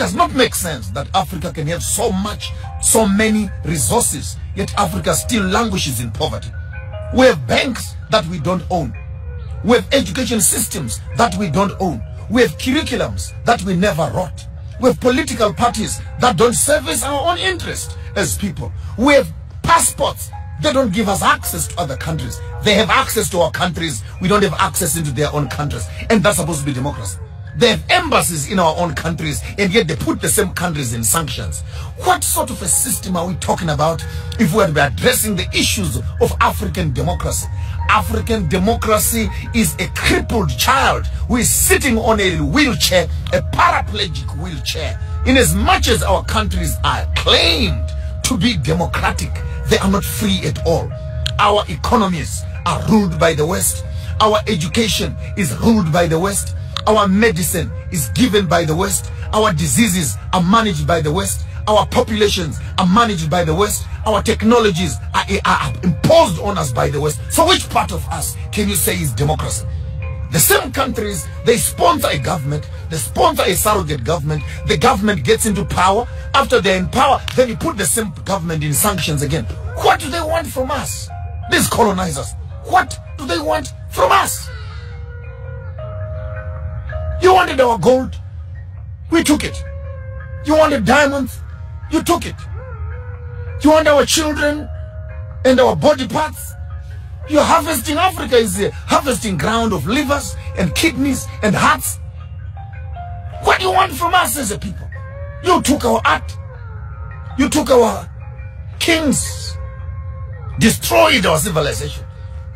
does not make sense that Africa can have so many resources, yet Africa still languishes in poverty. We have banks that we don't own. We have education systems that we don't own. We have curriculums that we never wrote. We have political parties that don't service our own interest as people. We have passports. They don't give us access to other countries. They have access to our countries. We don't have access into their own countries. And that's supposed to be democracy. They have embassies in our own countries, and yet they put the same countries in sanctions. What sort of a system are we talking about if we are addressing the issues of African democracy? African democracy is a crippled child who is sitting on a wheelchair, a paraplegic wheelchair. In as much as our countries are claimed to be democratic, they are not free at all. Our economies are ruled by the West. Our education is ruled by the West. Our medicine is given by the West. Our diseases are managed by the West. Our populations are managed by the West. Our technologies are imposed on us by the West. So which part of us can you say is democracy? The same countries, they sponsor a government, they sponsor a surrogate government, the government gets into power. After they're in power, then you put the same government in sanctions again. What do they want from us? These colonizers, what do they want from us? You wanted our gold, we took it. You wanted diamonds, you took it. You want our children and our body parts? You're harvesting. Africa is a harvesting ground of livers and kidneys and hearts. What do you want from us as a people? You took our art. You took our kings. Destroyed our civilization.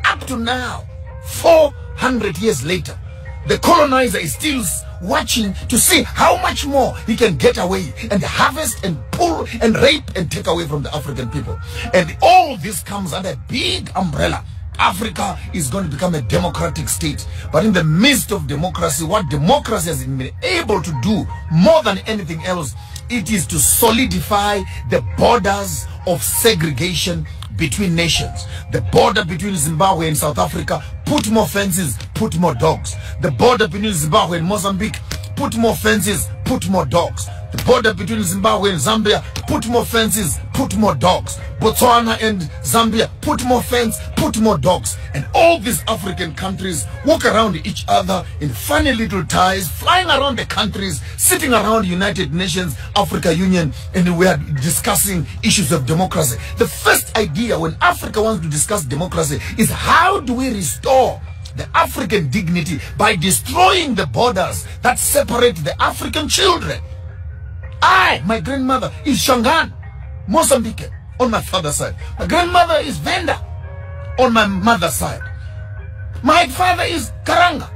Up to now, 400 years later, the colonizer is still watching to see how much more he can get away and harvest and pull and rape and take away from the African people. And all this comes under a big umbrella. Africa is going to become a democratic state. But in the midst of democracy, what democracy has been able to do more than anything else, it is to solidify the borders of segregation between nations. The border between Zimbabwe and South Africa, put more fences, put more dogs. The border between Zimbabwe and Mozambique, put more fences, put more dogs. The border between Zimbabwe and Zambia, put more fences, put more dogs. Botswana and Zambia, put more fence, put more dogs. And all these African countries walk around each other in funny little ties, flying around the countries, sitting around United Nations, Africa Union, and we are discussing issues of democracy. The first idea when Africa wants to discuss democracy is how do we restore the African dignity by destroying the borders that separate the African children. My grandmother is Shangaan, Mozambique, on my father's side. My grandmother is Venda, on my mother's side. My father is Karanga,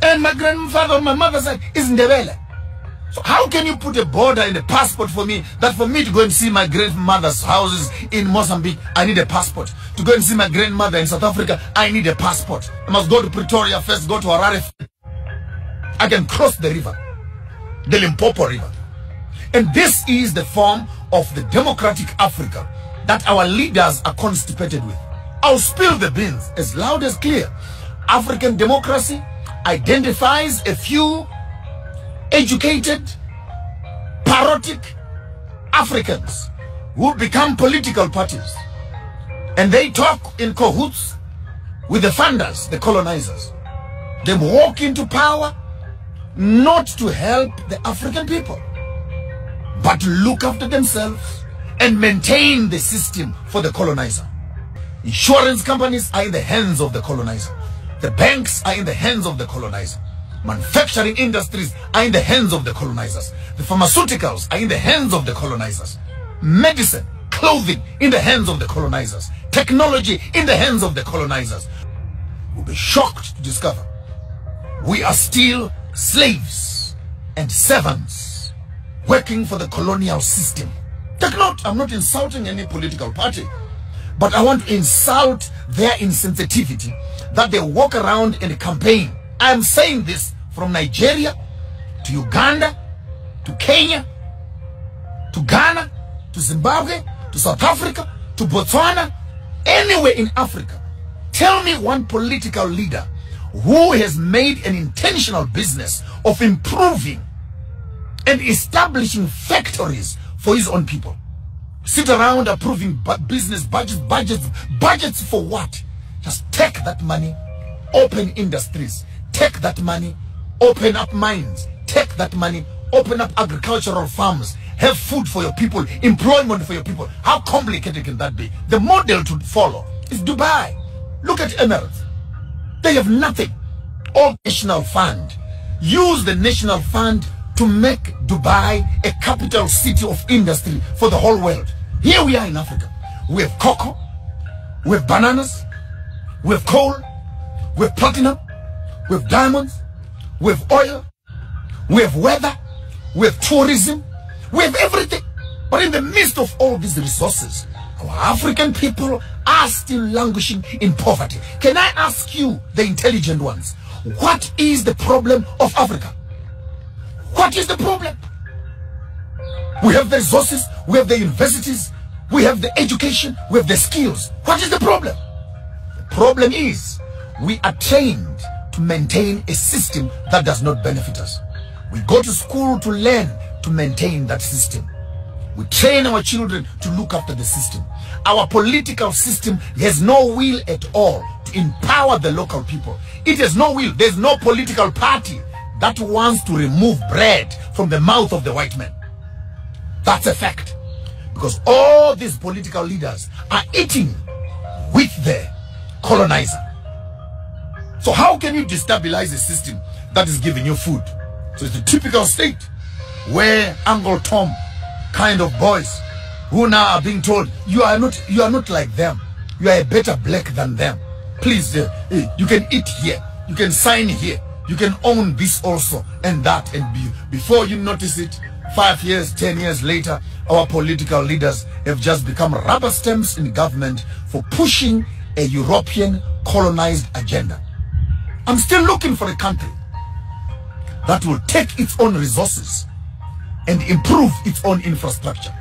and my grandfather on my mother's side is Ndebele. So how can you put a border in a passport for me, that for me to go and see my grandmother's houses in Mozambique, I need a passport. To go and see my grandmother in South Africa, I need a passport. I must go to Pretoria first, go to Harare. I can cross the river, the Limpopo River. And this is the form of the democratic Africa that our leaders are constipated with. I'll spill the beans as loud as clear. African democracy identifies a few educated, parodic Africans who become political parties. And they talk in cahoots with the funders, the colonizers. They walk into power not to help the African people, but to look after themselves and maintain the system for the colonizer. Insurance companies are in the hands of the colonizer. The banks are in the hands of the colonizer. Manufacturing industries are in the hands of the colonizers. The pharmaceuticals are in the hands of the colonizers. Medicine, clothing in the hands of the colonizers. Technology in the hands of the colonizers. You'll be shocked to discover we are still slaves and servants working for the colonial system. Take note, I'm not insulting any political party, but I want to insult their insensitivity that they walk around and campaign. I am saying this from Nigeria to Uganda to Kenya to Ghana to Zimbabwe to South Africa to Botswana, anywhere in Africa. Tell me one political leader who has made an intentional business of improving and establishing factories for his own people. Sit around approving business budgets for what? Just take that money, open industries, take that money, open up mines, take that money, open up agricultural farms, have food for your people, employment for your people. How complicated can that be? The model to follow is Dubai. Look at Emirates. They have nothing. All national fund. Use the national fund to make Dubai a capital city of industry for the whole world. Here we are in Africa. We have cocoa, we have bananas, we have coal, we have platinum, we have diamonds, we have oil, we have weather, we have tourism, we have everything. But in the midst of all these resources, our African people are still languishing in poverty. Can I ask you, the intelligent ones, what is the problem of Africa? What is the problem? We have the resources, we have the universities, we have the education, we have the skills. What is the problem? The problem is we are trained to maintain a system that does not benefit us. We go to school to learn to maintain that system. We train our children to look after the system. Our political system has no will at all to empower the local people. It has no will. There's no political party that wants to remove bread from the mouth of the white man. That's a fact. Because all these political leaders are eating with the colonizer. So how can you destabilize a system that is giving you food? So it's a typical state where Uncle Tom kind of boys who now are being told, you are not like them. You are a better black than them. Please, you can eat here. You can sign here. You can own this also and that. And before you notice it, 5 years, 10 years later, our political leaders have just become rubber stamps in government for pushing a European colonized agenda. I'm still looking for a country that will take its own resources and improve its own infrastructure.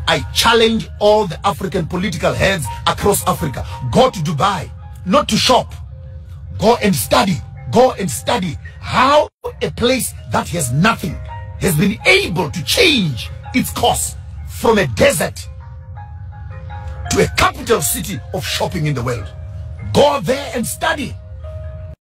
I challenge all the African political heads across Africa. Go to Dubai, not to shop. Go and study. Go and study how a place that has nothing has been able to change its course from a desert to a capital city of shopping in the world. Go there and study.